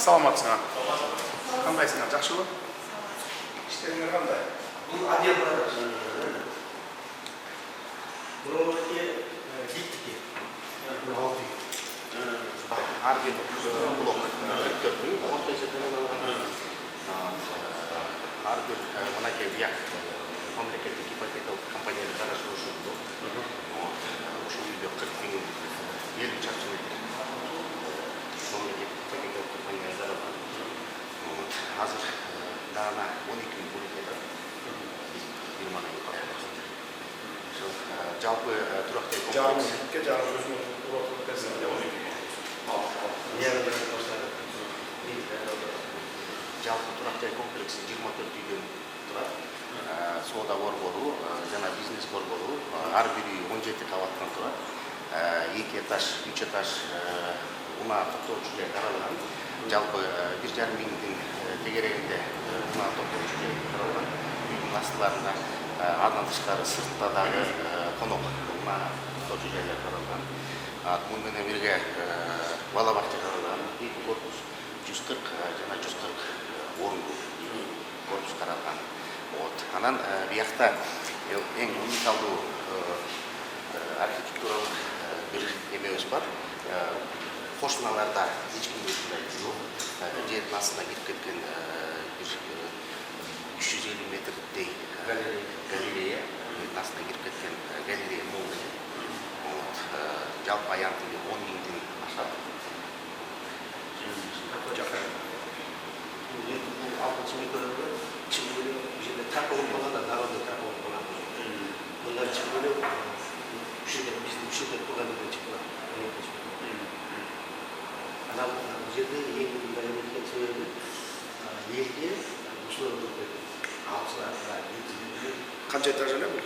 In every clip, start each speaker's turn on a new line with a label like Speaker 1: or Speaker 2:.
Speaker 1: Саламатсың. Кандайсың? Жакшыбы? İşlerin kандай?
Speaker 2: Bu adliye burada. Buradaki gittik. Bu altı.
Speaker 1: Арбит блок өткөрдү. Арбит мынакей бияк мамлекеттик ипотекалык компанияда карашылышты. Ушул үйдө 40 миң 50 чарчы метр. Мамлекеттик ипотекалык компанияда каралган. Азыр дана 12 миң бөлүнүп жалпы турактай комплекс. Жалпы турактай комплекси 24 үйдөн турат. Соода борбору жана бизнес борбору ар бири 17 кабаттан турат. 2 этаж, 3 этаж унаа токтоочу жай каралган. Жалпы 1,5 миңдин тегерегинде унаа токтоочу жай каралган. Үйдүн астыларында андан тышкары сыртта дагы конок унаа токтоочу жайлар каралган. Муну менен бирге бала бакча каралган. 2 корпус 140 жана 140 орындуу корпус каралган. Анан биякта эң уникалдуу архитектуралык бир эмебиз бар. Кошуналарда эч кимде жок. Жердин астына кирип кеткен бир 350 метрдей галерея, жердин астына кирип кеткен галерея мол. Жалпы аянтыгы 10 миңден ашат. Канча этаж эле бул?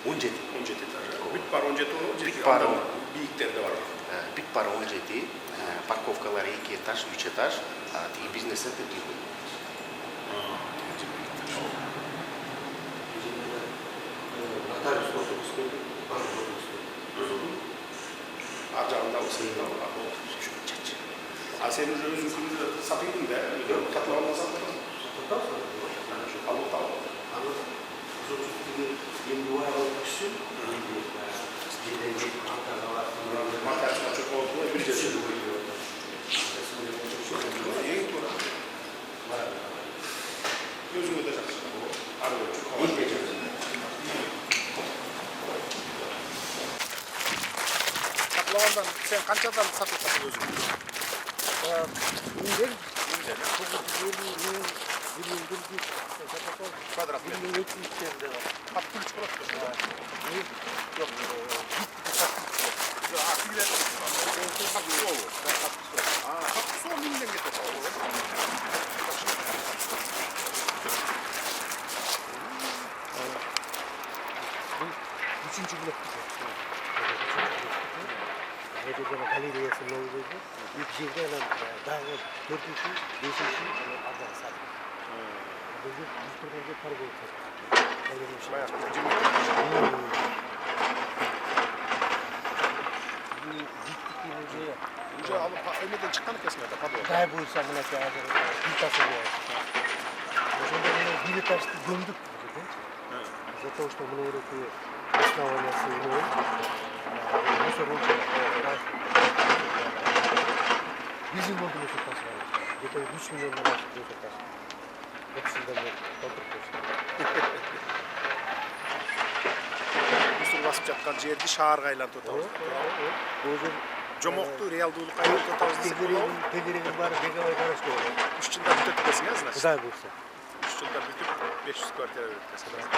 Speaker 1: 17 этаж. Бүт бар 17 бийиктери бар. Бүт бар 17, парковкалары 2 этаж, 3 этаж, тиги бизнес центр дейбиз. Ар жагында осындай бар. А сен уже өзүң күндө сатыйдың да, катлабандан сатасың. Өзүңө да жакшы. Катлабандан сен канчадан сатасың өзүң? Квадрат метр. Под ключ просто. Yok. Kapısı 10 minden getir.
Speaker 2: Üçüncü blok Hedefleme galeriyasında olacak. Yüksekte daha 4'üncü, 5'inci arada sadece. Bizim üstünde para boyutu.
Speaker 1: Bayağı уже алып эмеден чыккан экенсиң да подвал.
Speaker 2: Дай буйса мынакей азыр плитасы бар. Ошондо мына бир этажды көмдүк. Из-за того, что мына өрөкү основаниясы мынау. Мусор болчу. Bizim oldu bu sokakta. Где-то 3 миллион наших сокакта. Hepsinden de kontrol ediyoruz.
Speaker 1: Мусор басып жаткан жерди шаарга айлантып атабыз.
Speaker 2: Өзү
Speaker 1: Жомокту реалдуулукка айлантып атабыз десек болобу?
Speaker 2: Тегерегин баары беговой карашты.
Speaker 1: 3 жылда бүтөт экенсиң, значит.
Speaker 2: Кудай буйрса.
Speaker 1: 3 жылда бүтүп 500 квартира берет экенсиң.